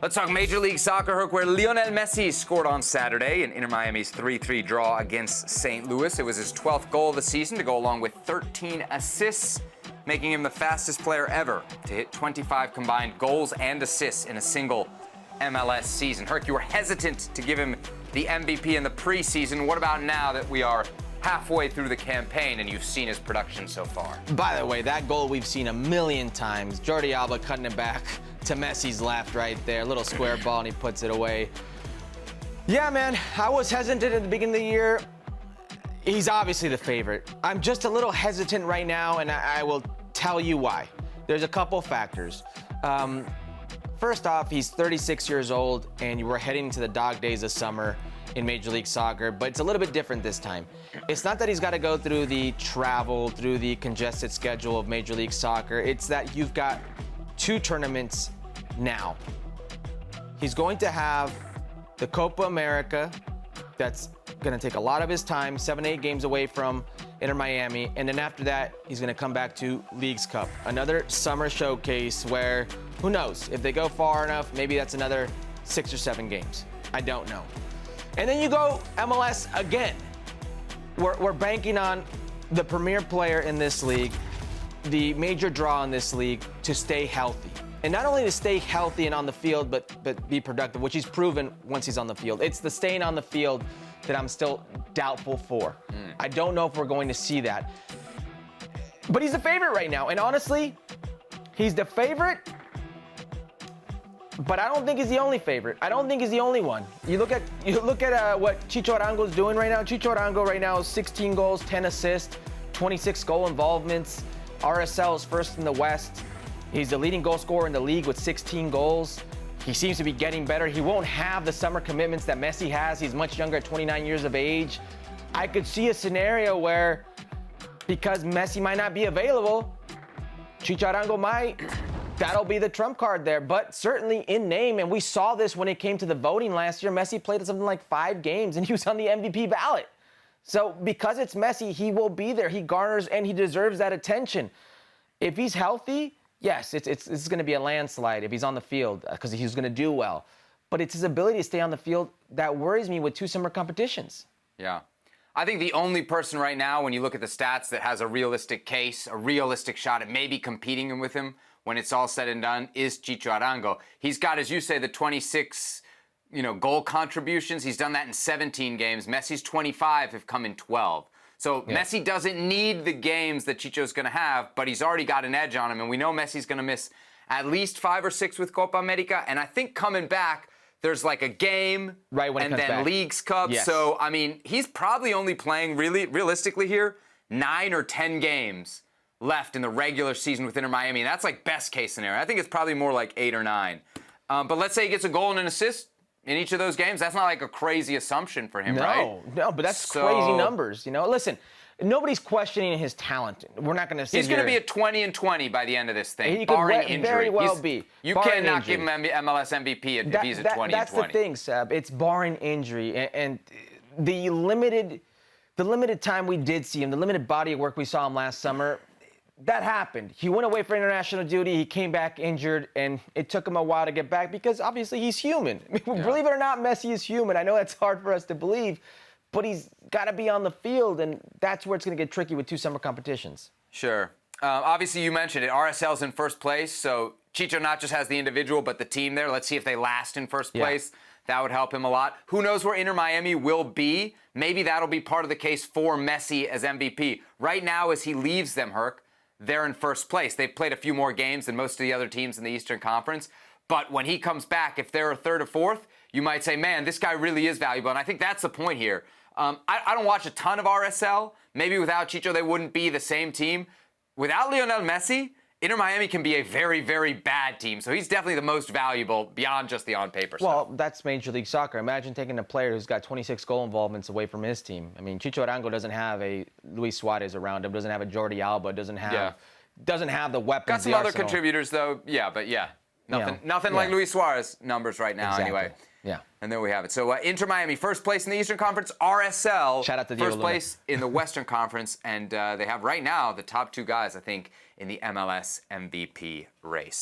Let's talk Major League Soccer, Herc, where Lionel Messi scored on Saturday in Inter Miami's 3-3 draw against St. Louis. It was his 12th goal of the season to go along with 13 assists, making him the fastest player ever to hit 25 combined goals and assists in a single MLS season. Herc, you were hesitant to give him the MVP in the preseason. What about now that we are halfway through the campaign and you've seen his production so far? By the way, that goal we've seen a million times. Jordi Alba cutting it back to Messi's left right there. Little square ball, and he puts it away. Yeah, man, I was hesitant at the beginning of the year. He's obviously the favorite. I'm just a little hesitant right now, and I will tell you why. There's a couple factors. First off, he's 36 years old, and we're heading into the dog days of summer in Major League Soccer, but it's a little bit different this time. It's not that he's got to go through the travel, through the congested schedule of Major League Soccer. It's that you've got two tournaments now. He's going to have the Copa America. That's going to take a lot of his time, 7-8 games away from Inter Miami. And then after that, he's going to come back to Leagues Cup, another summer showcase where, who knows, if they go far enough, maybe that's another 6 or 7 games. I don't know. And then you go MLS again. We're banking on the premier player in this league, the major draw in this league, to stay healthy. And not only to stay healthy and on the field, but be productive, which he's proven once he's on the field. It's the staying on the field that I'm still doubtful for. I don't know if we're going to see that. But he's the favorite right now. And honestly, he's the favorite, but I don't think he's the only favorite. I don't think he's the only one. You look at what Chicho Arango's doing right now. Chicho Arango right now is 16 goals, 10 assists, 26 goal involvements. RSL is first in the West. He's the leading goal scorer in the league with 16 goals. He seems to be getting better. He won't have the summer commitments that Messi has. He's much younger at 29 years of age. I could see a scenario where, because Messi might not be available, Chicho Arango might. That'll be the trump card there, but certainly in name, and we saw this when it came to the voting last year. Messi played something like 5 games, and he was on the MVP ballot. So because it's Messi, he will be there. He garners, and he deserves that attention. If he's healthy, yes, it's going to be a landslide if he's on the field because he's going to do well. But it's his ability to stay on the field that worries me with 2 summer competitions. Yeah. I think the only person right now, when you look at the stats, that has a realistic case, a realistic shot at maybe competing with him when it's all said and done, is Chicho Arango. He's got, as you say, the 26 goal contributions. He's done that in 17 games. Messi's 25 have come in 12. So yeah. Messi doesn't need the games that Chicho's going to have, but he's already got an edge on him. And we know Messi's going to miss at least 5 or 6 with Copa America. And I think coming back, there's like a game right when and then back. Leagues Cup. Yes. So, I mean, he's probably only playing, realistically here, 9 or 10 games left in the regular season with Inter Miami. And that's like best case scenario. I think it's probably more like 8 or 9. But let's say he gets a goal and an assist in each of those games. That's not like a crazy assumption for him, right? No, but that's crazy numbers. Listen, nobody's questioning his talent. We're not going to see. He's going to be at 20 by the end of this thing, he barring could injury. Very well be. You cannot give him MLS MVP if he's at 20 That's the thing, Seb. It's barring injury, and the limited time we did see him, the limited body of work we saw him last summer. That happened. He went away for international duty. He came back injured, and it took him a while to get back because obviously he's human. Believe it or not, Messi is human. I know that's hard for us to believe, but he's got to be on the field, and that's where it's going to get tricky with 2 summer competitions. Sure. Obviously, you mentioned it. RSL's in first place, so Chicho not just has the individual, but the team there. Let's see if they last in first place. Yeah. That would help him a lot. Who knows where Inter Miami will be? Maybe that'll be part of the case for Messi as MVP. Right now, as he leaves them, Herc, they're in first place. They've played a few more games than most of the other teams in the Eastern Conference. But when he comes back, if they're a 3rd or 4th, you might say, man, this guy really is valuable. And I think that's the point here. I don't watch a ton of RSL. Maybe without Chicho, they wouldn't be the same team. Without Lionel Messi, Inter Miami can be a very, very bad team. So he's definitely the most valuable beyond just the on-paper stuff. Well, that's Major League Soccer. Imagine taking a player who's got 26 goal involvements away from his team. I mean, Chicho Arango doesn't have a Luis Suarez around him, doesn't have a Jordi Alba, doesn't have the weapons. Got some other contributors, though. Yeah, but nothing like Luis Suarez numbers right now, anyway. Yeah. And there we have it. So Inter Miami, first place in the Eastern Conference. RSL, shout out to first place in the Western Conference. And they have right now the top 2 guys, I think, in the MLS MVP race.